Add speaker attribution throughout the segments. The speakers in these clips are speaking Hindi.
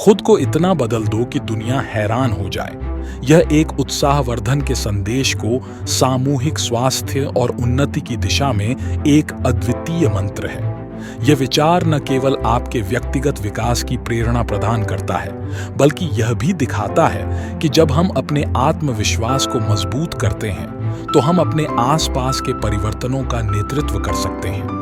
Speaker 1: खुद को इतना बदल दो कि दुनिया हैरान हो जाए। यह एक उत्साहवर्धन के संदेश को सामूहिक स्वास्थ्य और उन्नति की दिशा में एक अद्वितीय मंत्र है। यह विचार न केवल आपके व्यक्तिगत विकास की प्रेरणा प्रदान करता है, बल्कि यह भी दिखाता है कि जब हम अपने आत्मविश्वास को मजबूत करते हैं, तो हम अपने आसपास के परिवर्तनों का नेतृत्व कर सकते हैं।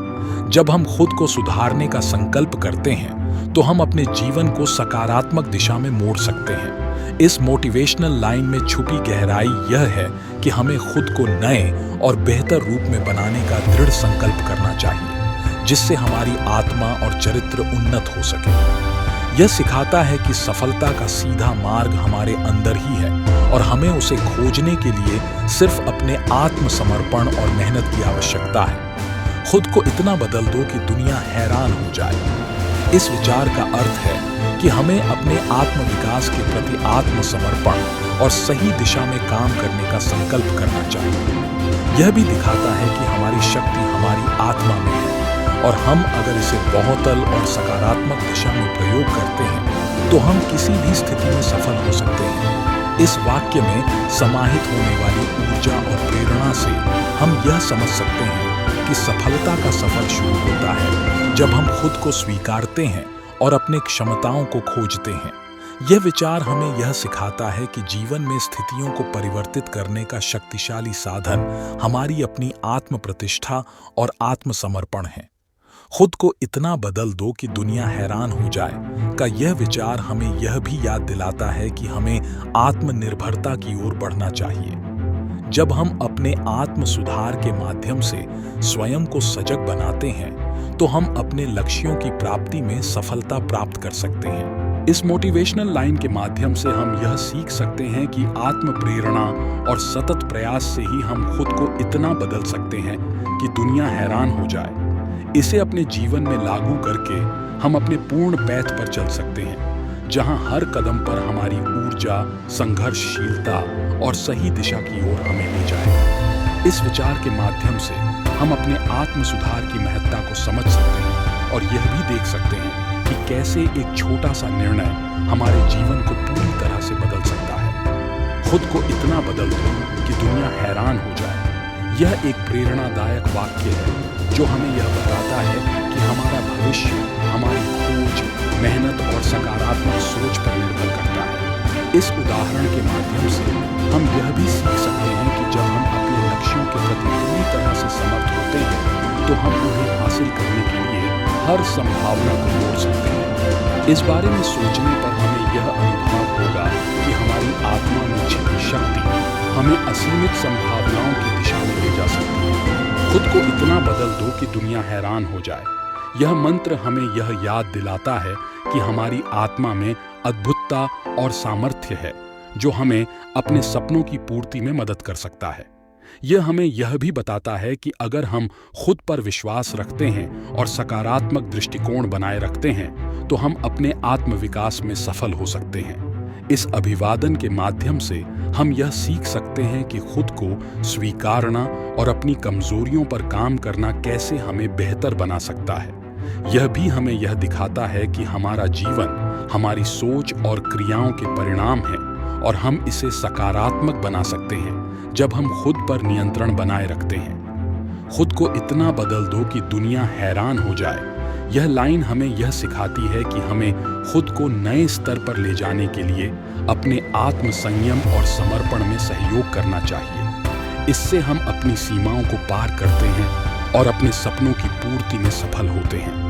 Speaker 1: जब हम खुद को सुधारने का संकल्प करते हैं, तो हम अपने जीवन को सकारात्मक दिशा में मोड़ सकते हैं। इस मोटिवेशनल लाइन में छुपी गहराई यह है कि हमें खुद को नए और बेहतर रूप में बनाने का दृढ़ संकल्प करना चाहिए, जिससे हमारी आत्मा और चरित्र उन्नत हो सके। यह सिखाता है कि सफलता का सीधा मार्ग हमारे अंदर ही है और हमें उसे खोजने के लिए सिर्फ अपने आत्मसमर्पण और मेहनत की आवश्यकता है। खुद को इतना बदल दो कि दुनिया हैरान हो जाए। इस विचार का अर्थ है कि हमें अपने आत्मविकास के प्रति आत्मसमर्पण और सही दिशा में काम करने का संकल्प करना चाहिए। यह भी दिखाता है कि हमारी शक्ति हमारी आत्मा में है और हम अगर इसे बहुतल और सकारात्मक दिशा में प्रयोग करते हैं, तो हम किसी भी स्थिति में सफल हो सकते हैं। इस वाक्य में समाहित होने वाली ऊर्जा और प्रेरणा से हम यह समझ सकते हैं कि सफलता का सफर शुरू होता है जब हम खुद को स्वीकारते हैं और अपने क्षमताओं को खोजते हैं। यह विचार हमें यह सिखाता है कि जीवन में स्थितियों को परिवर्तित करने का शक्तिशाली साधन हमारी अपनी आत्म प्रतिष्ठा और आत्मसमर्पण है। खुद को इतना बदल दो कि दुनिया हैरान हो जाए का यह विचार हमें यह भी याद दिलाता है कि हमें आत्मनिर्भरता की ओर बढ़ना चाहिए। जब हम अपने आत्म सुधार के माध्यम से स्वयं को सजग बनाते हैं, तो हम अपने लक्ष्यों की प्राप्ति में सफलता प्राप्त कर सकते हैं। इस मोटिवेशनल लाइन के माध्यम से हम यह सीख सकते हैं कि आत्म प्रेरणा और सतत प्रयास से ही हम खुद को इतना बदल सकते हैं कि दुनिया हैरान हो जाए। इसे अपने जीवन में लागू करके हम अपने पूर्ण पैठ पर चल सकते हैं, जहां हर कदम पर हमारी ऊर्जा, संघर्षशीलता और सही दिशा की ओर हमें ले जाए। इस विचार के माध्यम से हम अपने आत्म सुधार की महत्ता को समझ सकते हैं और यह भी देख सकते हैं कि कैसे एक छोटा सा निर्णय हमारे जीवन को पूरी तरह से बदल सकता है। खुद को इतना बदल दो कि दुनिया हैरान हो जाए। यह एक प्रेरणादायक वाक्य है जो हमें यह बताता है कि हमारा भविष्य हमारी खोज, मेहनत और सकारात्मक सोच पर निर्भर करता है। इस उदाहरण के माध्यम से हम यह भी सीख सकते हैं कि जब हम अपने लक्ष्यों के प्रति पूरी तरह से समर्थ होते हैं, तो हम उन्हें हासिल करने के लिए हर संभावना को मोड़ सकते हैं। इस बारे में सोचने पर हमें यह अनुभव होगा कि हमारी आत्मा में छिपी शक्ति हमें असीमित संभावनाओं की दिशा में ले जा सकती है। खुद को इतना बदल दो कि दुनिया हैरान हो जाए। यह मंत्र हमें यह याद दिलाता है कि हमारी आत्मा में अद्भुतता और सामर्थ्य है, जो हमें अपने सपनों की पूर्ति में मदद कर सकता है। यह हमें यह भी बताता है कि अगर हम खुद पर विश्वास रखते हैं और सकारात्मक दृष्टिकोण बनाए रखते हैं, तो हम अपने आत्मविकास में सफल हो सकते हैं। इस अभिवादन के माध्यम से हम यह सीख सकते हैं कि खुद को स्वीकारना और अपनी कमजोरियों पर काम करना कैसे हमें बेहतर बना सकता है। यह भी हमें यह दिखाता है कि हमारा जीवन हमारी सोच और क्रियाओं के परिणाम है और हम इसे सकारात्मक बना सकते हैं जब हम खुद पर नियंत्रण बनाए रखते हैं। खुद को इतना बदल दो कि दुनिया हैरान हो जाए। यह लाइन हमें यह सिखाती है कि हमें खुद को नए स्तर पर ले जाने के लिए अपने आत्म संयम और समर्पण में सहयोग करना चाहिए। इससे हम अपनी सीमाओं को पार करते हैं और अपने सपनों की पूर्ति में सफल होते हैं।